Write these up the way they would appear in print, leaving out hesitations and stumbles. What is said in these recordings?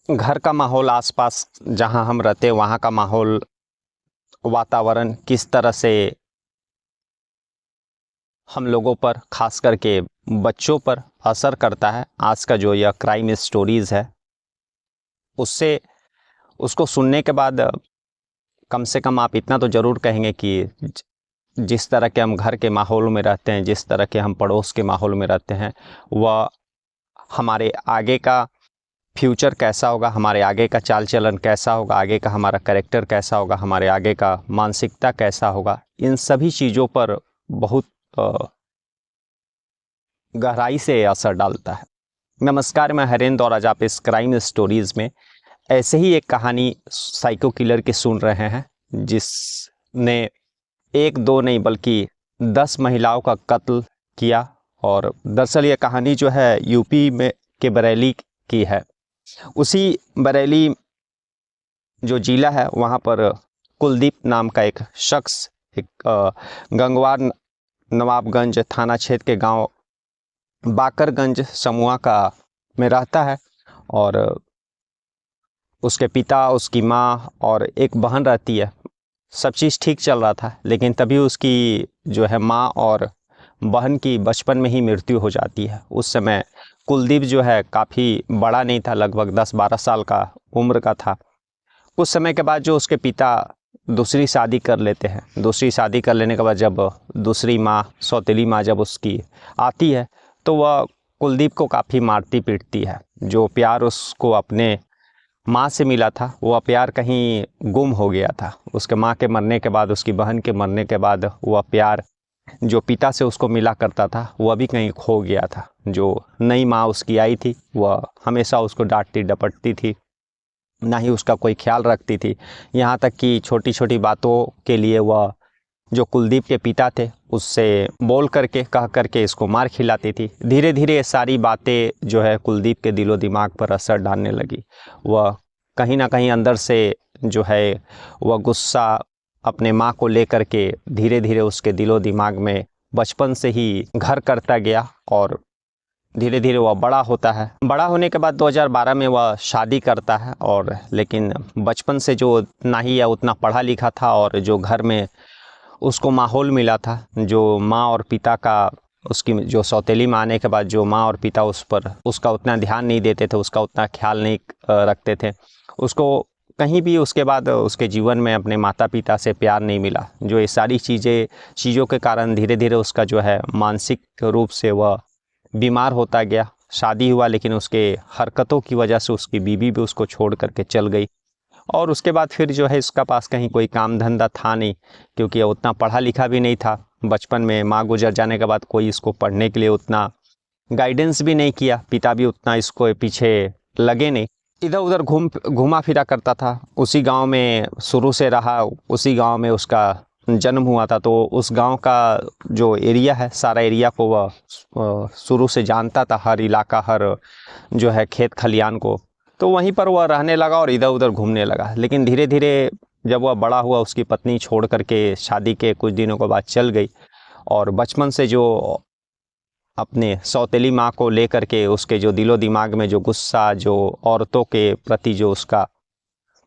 घर का माहौल, आसपास जहाँ हम रहते हैं वहाँ का माहौल, वातावरण किस तरह से हम लोगों पर, खास करके बच्चों पर असर करता है। आज का जो यह क्राइम स्टोरीज़ है उससे, उसको सुनने के बाद कम से कम आप इतना तो ज़रूर कहेंगे कि जिस तरह के हम घर के माहौल में रहते हैं, जिस तरह के हम पड़ोस के माहौल में रहते हैं, वह हमारे आगे का फ्यूचर कैसा होगा, हमारे आगे का चाल चलन कैसा होगा, आगे का हमारा कैरेक्टर कैसा होगा, हमारे आगे का मानसिकता कैसा होगा, इन सभी चीज़ों पर बहुत गहराई से असर डालता है। नमस्कार, मैं हरेंद्र और आज आप इस क्राइम स्टोरीज़ में ऐसे ही एक कहानी साइको किलर की सुन रहे हैं जिसने एक दो नहीं बल्कि 10 महिलाओं का कत्ल किया। और दरअसल ये कहानी जो है यूपी में के बरेली की है। उसी बरेली जो जिला है वहाँ पर कुलदीप नाम का एक शख्स एक गंगवार नवाबगंज थाना क्षेत्र के गांव बाकरगंज समूहा का में रहता है। और उसके पिता, उसकी माँ और एक बहन रहती है। सब चीज़ ठीक चल रहा था, लेकिन तभी उसकी जो है माँ और बहन की बचपन में ही मृत्यु हो जाती है। उस समय कुलदीप जो है काफ़ी बड़ा नहीं था, लगभग 10-12 साल का उम्र का था। कुछ समय के बाद जो उसके पिता दूसरी शादी कर लेते हैं। दूसरी शादी कर लेने के बाद जब दूसरी माँ, सौतेली माँ जब उसकी आती है तो वह कुलदीप को काफ़ी मारती पीटती है। जो प्यार उसको अपने माँ से मिला था वह प्यार कहीं गुम हो गया था। उसके माँ के मरने के बाद, उसकी बहन के मरने के बाद वह प्यार जो पिता से उसको मिला करता था वह भी कहीं खो गया था। जो नई माँ उसकी आई थी वह हमेशा उसको डांटती डपटती थी, ना ही उसका कोई ख्याल रखती थी। यहाँ तक कि छोटी छोटी बातों के लिए वह जो कुलदीप के पिता थे उससे बोल करके, कह करके इसको मार खिलाती थी। धीरे धीरे ये सारी बातें जो है कुलदीप के दिलो दिमाग पर असर डालने लगी। वह कहीं ना कहीं अंदर से जो है वह गुस्सा अपने माँ को लेकर के धीरे धीरे उसके दिलो दिमाग में बचपन से ही घर करता गया। और धीरे धीरे वह बड़ा होता है। बड़ा होने के बाद 2012 में वह शादी करता है। और लेकिन बचपन से जो ना ही या उतना पढ़ा लिखा था और जो घर में उसको माहौल मिला था, जो माँ और पिता का, उसकी जो सौतेली माँ आने के बाद जो माँ और पिता उस पर उसका उतना ध्यान नहीं देते थे, उसका उतना ख्याल नहीं रखते थे, उसको कहीं भी उसके बाद उसके जीवन में अपने माता पिता से प्यार नहीं मिला। जो ये सारी चीज़ों के कारण धीरे धीरे उसका जो है मानसिक रूप से वह बीमार होता गया। शादी हुआ लेकिन उसके हरकतों की वजह से उसकी बीवी भी उसको छोड़ करके चल गई। और उसके बाद फिर जो है इसका पास कहीं कोई काम धंधा था नहीं, क्योंकि उतना पढ़ा लिखा भी नहीं था। बचपन में माँ गुजर जाने के बाद कोई इसको पढ़ने के लिए उतना गाइडेंस भी नहीं किया, पिता भी उतना इसको पीछे लगे नहीं। इधर उधर घूमा फिरा करता था। उसी गांव में शुरू से रहा, उसी गांव में उसका जन्म हुआ था। तो उस गांव का जो एरिया है, सारा एरिया को वह शुरू से जानता था, हर इलाका, हर जो है खेत खलियान को। तो वहीं पर वह रहने लगा और इधर उधर घूमने लगा। लेकिन धीरे धीरे जब वह बड़ा हुआ, उसकी पत्नी छोड़ करके शादी के कुछ दिनों के बाद चल गई। और बचपन से जो अपने सौतेली माँ को लेकर के उसके जो दिलो दिमाग में जो गुस्सा, जो औरतों के प्रति जो उसका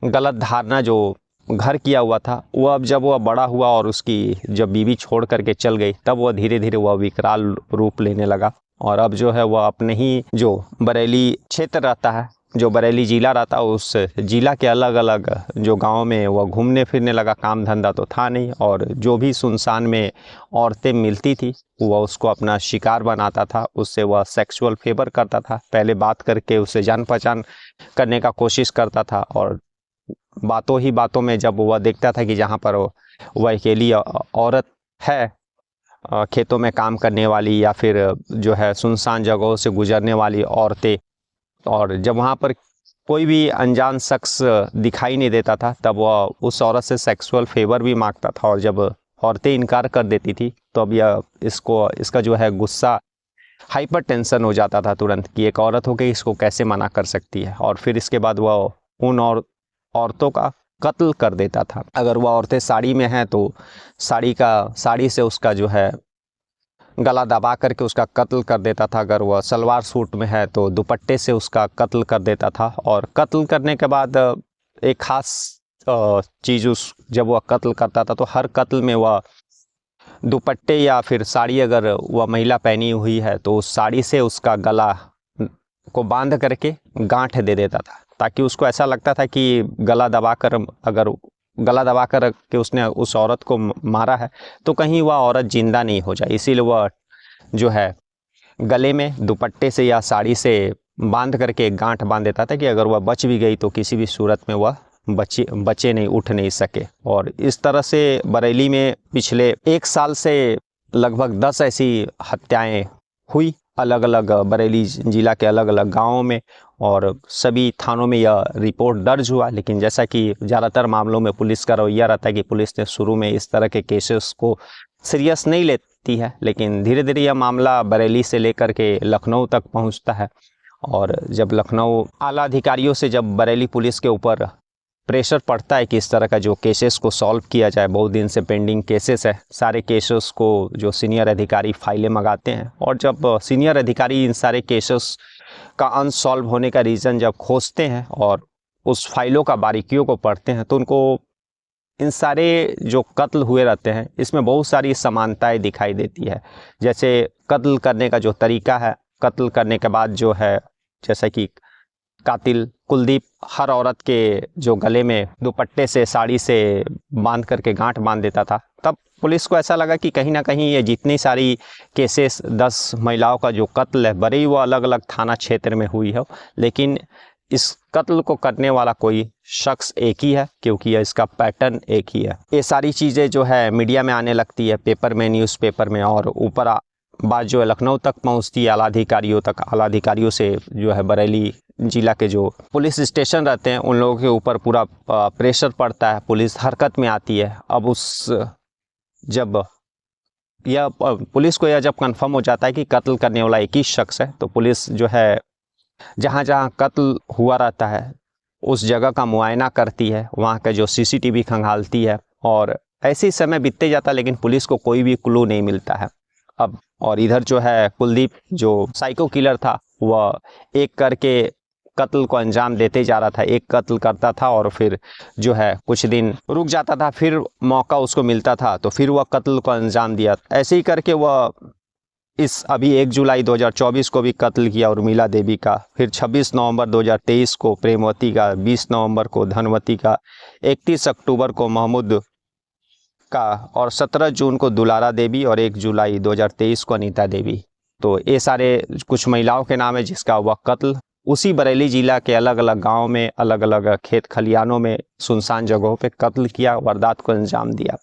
गलत धारणा जो घर किया हुआ था, वो अब जब वह बड़ा हुआ और उसकी जब बीवी छोड़ करके चल गई, तब वह धीरे धीरे वह विकराल रूप लेने लगा। और अब जो है वह अपने ही जो बरेली क्षेत्र रहता है, जो बरेली जिला रहता है, उस जिला के अलग अलग जो गाँव में वह घूमने फिरने लगा। काम धंधा तो था नहीं, और जो भी सुनसान में औरतें मिलती थी वह उसको अपना शिकार बनाता था, उससे वह सेक्सुअल फेवर करता था। पहले बात करके उससे जान पहचान करने का कोशिश करता था, और बातों ही बातों में जब वह देखता था कि जहाँ पर वह अकेली औरत है, खेतों में काम करने वाली या फिर जो है सुनसान जगहों से गुजरने वाली औरतें, और जब वहाँ पर कोई भी अनजान शख्स दिखाई नहीं देता था, तब वह उस औरत से सेक्सुअल फेवर भी मांगता था। और जब औरतें इनकार कर देती थी तो अब यह इसका जो है गुस्सा, हाइपर टेंशन हो जाता था तुरंत कि एक औरत होकर इसको कैसे मना कर सकती है। और फिर इसके बाद वह उन औरतों का कत्ल कर देता था। अगर वह औरतें साड़ी में हैं तो साड़ी से उसका जो है गला दबा करके उसका कत्ल कर देता था। अगर वह सलवार सूट में है तो दुपट्टे से उसका कत्ल कर देता था। और कत्ल करने के बाद एक ख़ास चीज़ जब वह कत्ल करता था तो हर कत्ल में वह दुपट्टे या फिर साड़ी अगर वह महिला पहनी हुई है तो उस साड़ी से उसका गला को बांध करके गांठ दे देता था, ताकि उसको ऐसा लगता था कि गला दबाकर के उसने उस औरत को मारा है तो कहीं वह औरत जिंदा नहीं हो जाए। इसीलिए वह जो है गले में दुपट्टे से या साड़ी से बांध करके एक गांठ बांध देता था कि अगर वह बच भी गई तो किसी भी सूरत में वह बचे नहीं, उठ नहीं सके। और इस तरह से बरेली में पिछले 1 साल से लगभग 10 ऐसी हत्याएं हुई अलग अलग बरेली ज़िला के अलग अलग गांवों में, और सभी थानों में यह रिपोर्ट दर्ज हुआ। लेकिन जैसा कि ज़्यादातर मामलों में पुलिस का रवैया रहता है कि पुलिस ने शुरू में इस तरह के केसेस को सीरियस नहीं लेती है, लेकिन धीरे धीरे यह मामला बरेली से लेकर के लखनऊ तक पहुंचता है। और जब लखनऊ आला अधिकारियों से जब बरेली पुलिस के ऊपर प्रेशर पड़ता है कि इस तरह का जो केसेस को सॉल्व किया जाए, बहुत दिन से पेंडिंग केसेस है, सारे केसेस को जो सीनियर अधिकारी फाइलें मंगाते हैं, और जब सीनियर अधिकारी इन सारे केसेस का अनसॉल्व होने का रीज़न जब खोजते हैं और उस फाइलों का बारीकियों को पढ़ते हैं तो उनको इन सारे जो कत्ल हुए रहते हैं इसमें बहुत सारी समानताएं दिखाई देती है। जैसे कत्ल करने का जो तरीका है, कत्ल करने के बाद जो है, जैसा कि कातिल कुलदीप हर औरत के जो गले में दुपट्टे से साड़ी से बांध करके गांठ बांध देता था, तब पुलिस को ऐसा लगा कि कहीं ना कहीं ये जितनी सारी केसेस 10 महिलाओं का जो कत्ल है भले ही वो अलग अलग थाना क्षेत्र में हुई हो, लेकिन इस कत्ल को करने वाला कोई शख्स एक ही है, क्योंकि इसका पैटर्न एक ही है। ये सारी चीज़ें जो है मीडिया में आने लगती है, पेपर में, न्यूज़पेपर में, और ऊपर बात जो है लखनऊ तक पहुंचती है आला अधिकारियों तक। आला अधिकारियों से जो है बरेली जिला के जो पुलिस स्टेशन रहते हैं उन लोगों के ऊपर पूरा प्रेशर पड़ता है, पुलिस हरकत में आती है। अब जब यह पुलिस को यह जब कंफर्म हो जाता है कि कत्ल करने वाला एक ही शख्स है, तो पुलिस जो है जहाँ जहाँ कत्ल हुआ रहता है उस जगह का मुआयना करती है, वहाँ का जो सीसीटीवी खंगालती है, और ऐसे ही समय बीतते जाता है लेकिन पुलिस को कोई भी क्लू नहीं मिलता है। अब और इधर जो है कुलदीप जो साइको किलर था वह एक करके कत्ल को अंजाम देते जा रहा था। एक कत्ल करता था और फिर जो है कुछ दिन रुक जाता था, फिर मौका उसको मिलता था तो फिर वह कत्ल को अंजाम दिया। ऐसे ही करके वह इस अभी 1 जुलाई 2024 को भी कत्ल किया उर्मिला देवी का, फिर 26 नवंबर 2023 को प्रेमवती का, 20 नवंबर को धनवती का, 31 अक्टूबर को महमूद का, और 17 जून को दुलारा देवी, और 1 जुलाई 2023 को अनीता देवी। तो ये सारे कुछ महिलाओं के नाम है जिसका वह कत्ल उसी बरेली जिला के अलग अलग गाँव में, अलग अलग खेत खलियानों में, सुनसान जगहों पे कत्ल किया, वारदात को अंजाम दिया।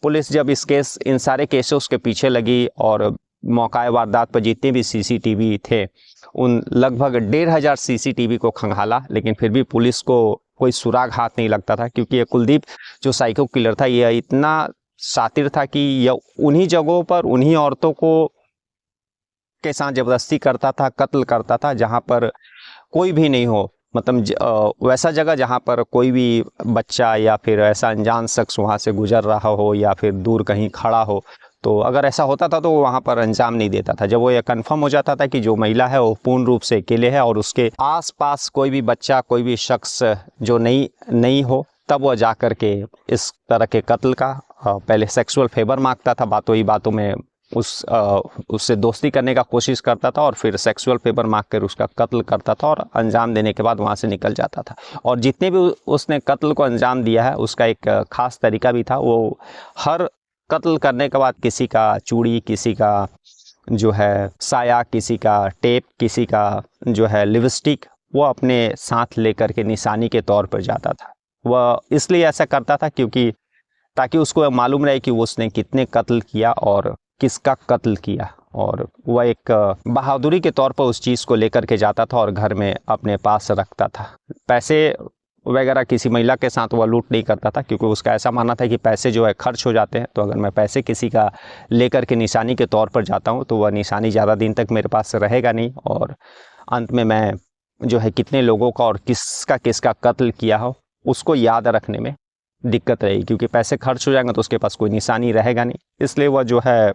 पुलिस जब इन सारे केसों के पीछे लगी और मौका वारदात पर जितने भी सीसीटीवी थे उन लगभग 1500 सीसीटीवी को खंगाला, लेकिन फिर भी पुलिस को कोई सुराग हाथ नहीं लगता था, क्योंकि ये कुलदीप जो साइको किलर था यह इतना शातिर था कि यह उन्हीं जगहों पर उन्हीं औरतों को के साथ जबरदस्ती करता था, कत्ल करता था जहां पर कोई भी नहीं हो, मतलब वैसा जगह जहां पर कोई भी बच्चा या फिर ऐसा अनजान शख्स वहां से गुजर रहा हो या फिर दूर कहीं खड़ा हो, तो अगर ऐसा होता था तो वो वहाँ पर अंजाम नहीं देता था। जब वो ये कंफर्म हो जाता था कि जो महिला है वो पूर्ण रूप से अकेले है और उसके आसपास कोई भी बच्चा, कोई भी शख्स जो नहीं हो, तब वह जा कर के इस तरह के कत्ल का पहले सेक्सुअल फेवर मांगता था, बातों ही बातों में उससे दोस्ती करने का कोशिश करता था, और फिर सेक्सुअल फेवर मांग कर उसका कत्ल करता था और अंजाम देने के बाद वहाँ से निकल जाता था। और जितने भी उसने कत्ल को अंजाम दिया है उसका एक ख़ास तरीका भी था। वो हर कत्ल करने के बाद किसी का चूड़ी, किसी का जो है साया, किसी का टेप, किसी का जो है लिपस्टिक, वो अपने साथ लेकर के निशानी के तौर पर जाता था। वह इसलिए ऐसा करता था क्योंकि ताकि उसको मालूम रहे कि उसने कितने कत्ल किया और किसका कत्ल किया, और वह एक बहादुरी के तौर पर उस चीज़ को लेकर के जाता था और घर में अपने पास रखता था। पैसे वगैरह किसी महिला के साथ वह लूट नहीं करता था, क्योंकि उसका ऐसा मानना था कि पैसे जो है खर्च हो जाते हैं, तो अगर मैं पैसे किसी का लेकर के निशानी के तौर पर जाता हूं तो वह निशानी ज़्यादा दिन तक मेरे पास रहेगा नहीं, और अंत में मैं जो है कितने लोगों का और किसका कत्ल किया हो उसको याद रखने में दिक्कत रहेगी, क्योंकि पैसे खर्च हो जाएंगे तो उसके पास कोई निशानी रहेगा नहीं। इसलिए वह जो है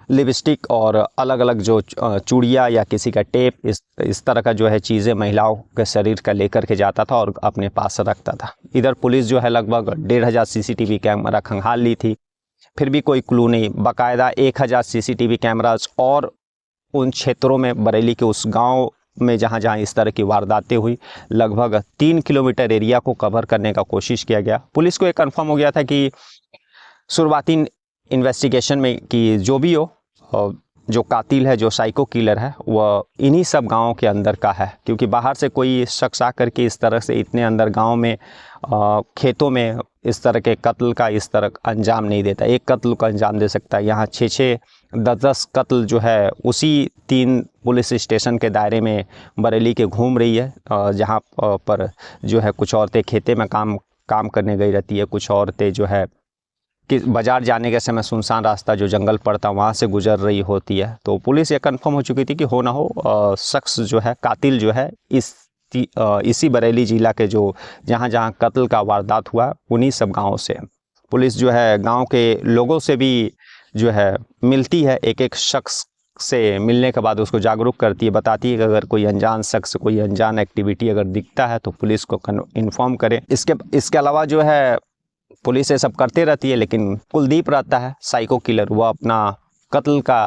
लिपस्टिक और अलग अलग जो चूड़ियाँ या किसी का टेप, इस तरह का जो है चीज़ें महिलाओं के शरीर का लेकर के जाता था और अपने पास रखता था। इधर पुलिस जो है लगभग 1500 सीसीटीवी कैमरा खंगाल ली थी, फिर भी कोई क्लू नहीं। बाकायदा 1000 सीसीटीवी कैमरास और उन क्षेत्रों में, बरेली के उस गांव में जहां जहां इस तरह की वारदातें हुई, लगभग 3 किलोमीटर एरिया को कवर करने का कोशिश किया गया। पुलिस को ये कंफर्म हो गया था कि शुरुआती इन्वेस्टिगेशन में कि जो भी हो, जो कातिल है, जो साइको किलर है, वह इन्हीं सब गांवों के अंदर का है, क्योंकि बाहर से कोई शख्स आकर के इस तरह से इतने अंदर गांव में, खेतों में इस तरह के कत्ल का इस तरह अंजाम नहीं देता। एक कत्ल का अंजाम दे सकता है, यहाँ 6-6, 10-10 कत्ल जो है उसी 3 पुलिस स्टेशन के दायरे में बरेली के घूम रही है, जहाँ पर जो है कुछ औरतें खेते में काम करने गई रहती है, कुछ औरतें जो है कि बाज़ार जाने के समय सुनसान रास्ता जो जंगल पड़ता वहाँ से गुजर रही होती है। तो पुलिस ये कंफर्म हो चुकी थी कि हो ना हो शख्स जो है, कातिल जो है, इसी बरेली जिला के जो जहाँ जहाँ कत्ल का वारदात हुआ उन्हीं सब गाँवों से। पुलिस जो है गांव के लोगों से भी जो है मिलती है, एक एक शख्स से मिलने के बाद उसको जागरूक करती है, बताती है कि अगर कोई अनजान शख्स, कोई अनजान एक्टिविटी अगर दिखता है तो पुलिस को इन्फॉर्म करें। इसके अलावा जो है पुलिस ये सब करते रहती है, लेकिन कुलदीप रहता है साइको किलर, वह अपना कत्ल का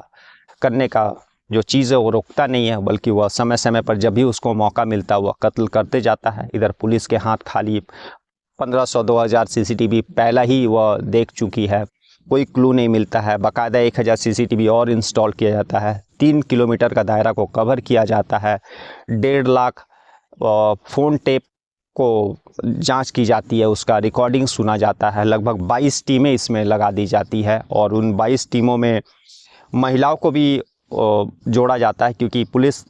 करने का जो चीज़ है वो रोकता नहीं है, बल्कि वह समय समय पर जब भी उसको मौका मिलता है वह कत्ल करते जाता है। इधर पुलिस के हाथ खाली 1500-2000 सीसीटीवी पहला ही वह देख चुकी है, कोई क्लू नहीं मिलता है। बाकायदा 1000 सीसीटीवी और इंस्टॉल किया जाता है, 3 किलोमीटर का दायरा को कवर किया जाता है, 1.5 लाख फ़ोन टेप को जांच की जाती है, उसका रिकॉर्डिंग सुना जाता है। लगभग 22 टीमें इसमें लगा दी जाती है और उन 22 टीमों में महिलाओं को भी जोड़ा जाता है, क्योंकि पुलिस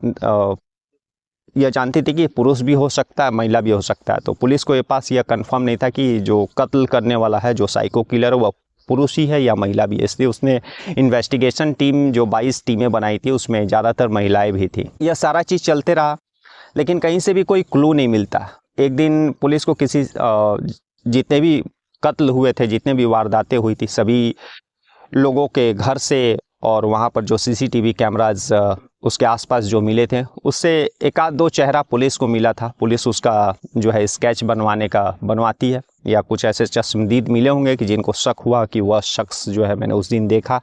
यह जानती थी कि पुरुष भी हो सकता है, महिला भी हो सकता है। तो पुलिस को ये पास यह कंफर्म नहीं था कि जो कत्ल करने वाला है, जो साइको किलर है, वह पुरुष ही है या महिला भी है, इसलिए उसने इन्वेस्टिगेशन टीम जो 22 टीमें बनाई थी उसमें ज़्यादातर महिलाएं भी थी। यह सारा चीज़ चलते रहा, लेकिन कहीं से भी कोई क्लू नहीं मिलता। एक दिन पुलिस को किसी जितने भी कत्ल हुए थे, जितने भी वारदातें हुई थी, सभी लोगों के घर से और वहाँ पर जो सीसीटीवी कैमराज उसके आसपास जो मिले थे, उससे एक आध दो चेहरा पुलिस को मिला था। पुलिस उसका जो है स्केच बनवाती है, या कुछ ऐसे चश्मदीद मिले होंगे कि जिनको शक हुआ कि वह शख्स जो है मैंने उस दिन देखा,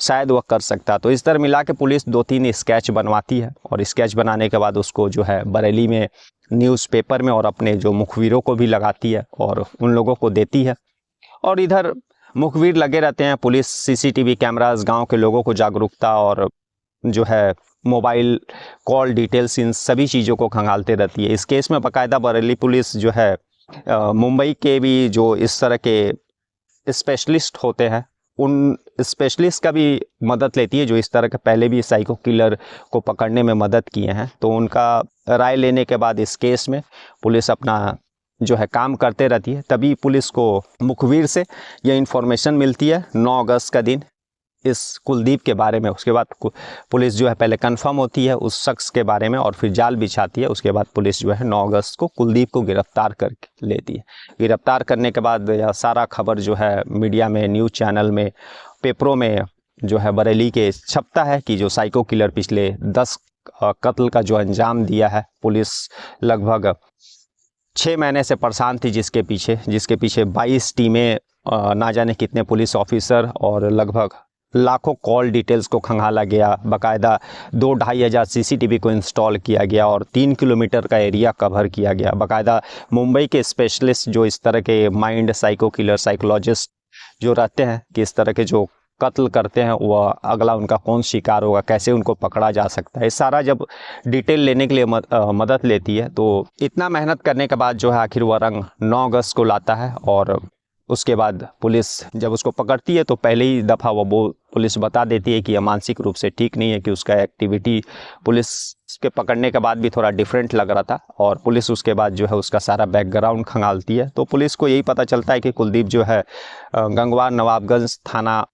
शायद वह कर सकता। तो इस तरह मिला के पुलिस 2-3 स्केच बनवाती है, और स्केच बनाने के बाद उसको जो है बरेली में न्यूज़पेपर में और अपने जो मुखबिरों को भी लगाती है और उन लोगों को देती है। और इधर मुखबिर लगे रहते हैं, पुलिस सीसीटीवी कैमरास, गांव के लोगों को जागरूकता और जो है मोबाइल कॉल डिटेल्स, इन सभी चीज़ों को खंगालते रहती है। इस केस में बाकायदा बरेली पुलिस जो है मुंबई के भी जो इस तरह के स्पेशलिस्ट होते हैं, उन स्पेशलिस्ट का भी मदद लेती है, जो इस तरह के पहले भी साइको किलर को पकड़ने में मदद किए हैं। तो उनका राय लेने के बाद इस केस में पुलिस अपना जो है काम करते रहती है। तभी पुलिस को मुखबिर से यह इन्फॉर्मेशन मिलती है 9 अगस्त का दिन इस कुलदीप के बारे में। उसके बाद पुलिस जो है पहले कंफर्म होती है उस शख्स के बारे में और फिर जाल बिछाती है। उसके बाद पुलिस जो है 9 अगस्त को कुलदीप को गिरफ्तार कर लेती है। गिरफ्तार करने के बाद यह सारा खबर जो है मीडिया में, न्यूज़ चैनल में, पेपरों में जो है बरेली के छपता है कि जो साइको किलर पिछले 10 कत्ल का जो अंजाम दिया है, पुलिस लगभग 6 महीने से परेशान थी जिसके पीछे 22 टीमें, ना जाने कितने पुलिस ऑफिसर और लगभग लाखों कॉल डिटेल्स को खंगाला गया। बाकायदा 2-2.5 हज़ार सीसीटीवी को इंस्टॉल किया गया और 3 किलोमीटर का एरिया कवर किया गया। बाकायदा मुंबई के स्पेशलिस्ट जो इस तरह के माइंड साइको किलर, साइकोलॉजिस्ट जो रहते हैं कि इस तरह के जो कत्ल करते हैं वह अगला उनका कौन शिकार होगा, कैसे उनको पकड़ा जा सकता है, सारा जब डिटेल लेने के लिए मदद लेती है। तो इतना मेहनत करने के बाद जो है आखिर वह रंग 9 अगस्त को लाता है। और उसके बाद पुलिस जब उसको पकड़ती है तो पहले ही दफ़ा वो पुलिस बता देती है कि यह मानसिक रूप से ठीक नहीं है, कि उसका एक्टिविटी पुलिस के पकड़ने के बाद भी थोड़ा डिफरेंट लग रहा था। और पुलिस उसके बाद जो है उसका सारा बैकग्राउंड खंगालती है। तो पुलिस को यही पता चलता है कि कुलदीप जो है गंगवार नवाबगंज थाना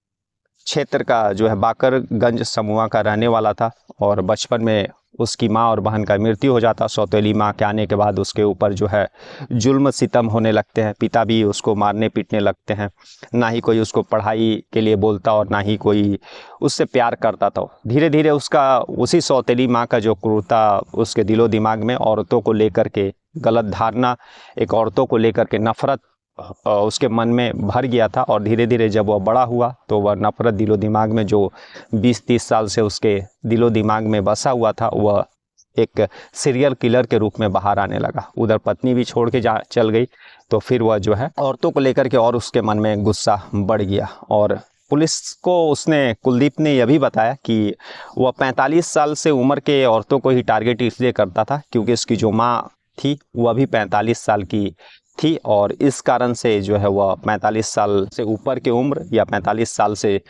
क्षेत्र का जो है बाकरगंज समूह का रहने वाला था और बचपन में उसकी माँ और बहन का मृत्यु हो जाता। सौतेली माँ के आने के बाद उसके ऊपर जो है जुल्म सितम होने लगते हैं, पिता भी उसको मारने पीटने लगते हैं, ना ही कोई उसको पढ़ाई के लिए बोलता और ना ही कोई उससे प्यार करता था। धीरे धीरे उसका उसी सौतेली माँ का जो क्रूरता उसके दिलो दिमाग में औरतों को लेकर के गलत धारणा, एक औरतों को लेकर के नफ़रत उसके मन में भर गया था। और धीरे धीरे जब वह बड़ा हुआ तो वह नफ़रत दिलो दिमाग में जो 20-30 साल से उसके दिलो दिमाग में बसा हुआ था, वह एक सीरियल किलर के रूप में बाहर आने लगा। उधर पत्नी भी छोड़ के चल गई, तो फिर वह जो है औरतों को लेकर के और उसके मन में गुस्सा बढ़ गया। और पुलिस को कुलदीप ने यह भी बताया कि वह 45 साल से उम्र के औरतों को ही टारगेट इसलिए करता था क्योंकि उसकी जो माँ थी वह भी 45 साल की थी, और इस कारण से जो है वह 45 साल से ऊपर की उम्र या 45 साल से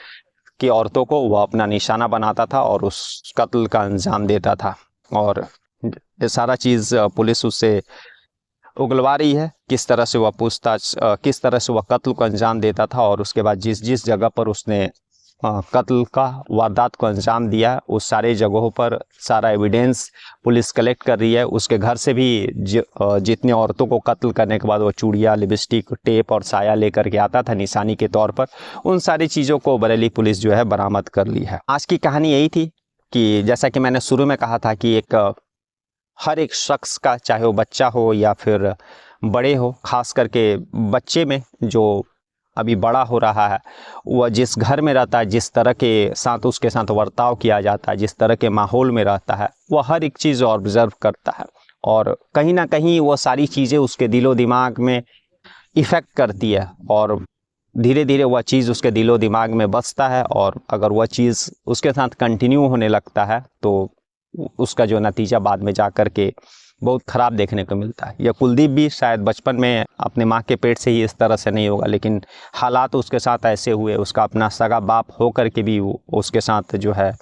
की औरतों को वह अपना निशाना बनाता था और उस कत्ल का अंजाम देता था। और ये सारा चीज़ पुलिस उससे उगलवा रही है, किस तरह से वह पूछताछ, किस तरह से वह कत्ल को अंजाम देता था, और उसके बाद जिस जिस जगह पर उसने कत्ल का वारदात को अंजाम दिया उस सारे जगहों पर सारा एविडेंस पुलिस कलेक्ट कर रही है। उसके घर से भी जितने औरतों को कत्ल करने के बाद वो चूड़ियाँ, लिपस्टिक, टेप और साया लेकर के आता था निशानी के तौर पर, उन सारी चीज़ों को बरेली पुलिस जो है बरामद कर ली है। आज की कहानी यही थी कि जैसा कि मैंने शुरू में कहा था कि हर एक शख्स का, चाहे वो बच्चा हो या फिर बड़े हो, खास करके बच्चे में जो अभी बड़ा हो रहा है, वह जिस घर में रहता है, जिस तरह के साथ उसके साथ बर्ताव किया जाता है, जिस तरह के माहौल में रहता है, वह हर एक चीज़ ऑब्जर्व करता है और कहीं ना कहीं वो सारी चीज़ें उसके दिलो दिमाग में इफ़ेक्ट करती है और धीरे धीरे वह चीज़ उसके दिलो दिमाग में बसता है। और अगर वह चीज़ उसके साथ कंटिन्यू होने लगता है तो उसका जो नतीजा बाद में जा कर के बहुत ख़राब देखने को मिलता है। यह कुलदीप भी शायद बचपन में अपने माँ के पेट से ही इस तरह से नहीं होगा, लेकिन हालात उसके साथ ऐसे हुए, उसका अपना सगा बाप हो कर के भी वो उसके साथ जो है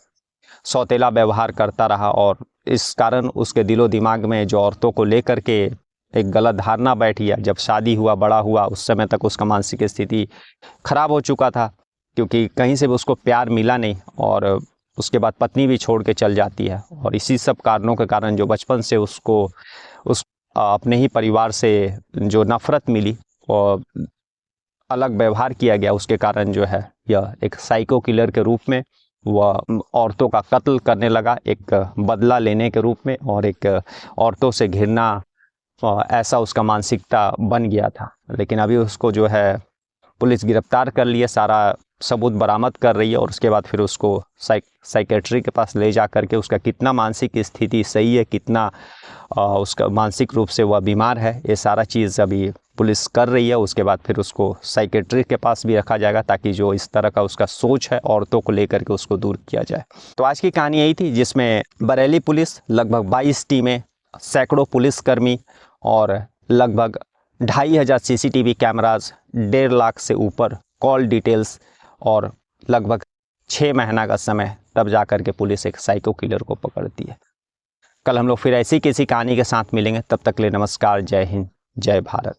सौतेला व्यवहार करता रहा, और इस कारण उसके दिलो दिमाग में जो औरतों को लेकर के एक गलत धारणा बैठ गया। जब शादी हुआ, बड़ा हुआ, उस समय तक उसका मानसिक स्थिति खराब हो चुका था क्योंकि कहीं से भी उसको प्यार मिला नहीं, और उसके बाद पत्नी भी छोड़ के चल जाती है। और इसी सब कारणों के कारण जो बचपन से उसको अपने ही परिवार से जो नफ़रत मिली और अलग व्यवहार किया गया, उसके कारण जो है यह एक साइको किलर के रूप में वह औरतों का कत्ल करने लगा, एक बदला लेने के रूप में, और एक औरतों से घिरना, ऐसा उसका मानसिकता बन गया था। लेकिन अभी उसको जो है पुलिस गिरफ्तार कर लिए, सारा सबूत बरामद कर रही है, और उसके बाद फिर उसको साइकेट्री के पास ले जा करके उसका कितना मानसिक स्थिति सही है, कितना उसका मानसिक रूप से वह बीमार है, ये सारा चीज़ अभी पुलिस कर रही है। उसके बाद फिर उसको साइकेट्री के पास भी रखा जाएगा ताकि जो इस तरह का उसका सोच है औरतों को लेकर के उसको दूर किया जाए। तो आज की कहानी यही थी, जिसमें बरेली पुलिस लगभग 22 टीमें, सैकड़ों पुलिसकर्मी और लगभग 2500 CCTV कैमराज, 1.5 लाख से ऊपर कॉल डिटेल्स और लगभग 6 महीना का समय, तब जा कर के पुलिस एक साइको किलर को पकड़ती है। कल हम लोग फिर ऐसी किसी कहानी के साथ मिलेंगे, तब तक के लिए नमस्कार, जय हिंद, जय भारत।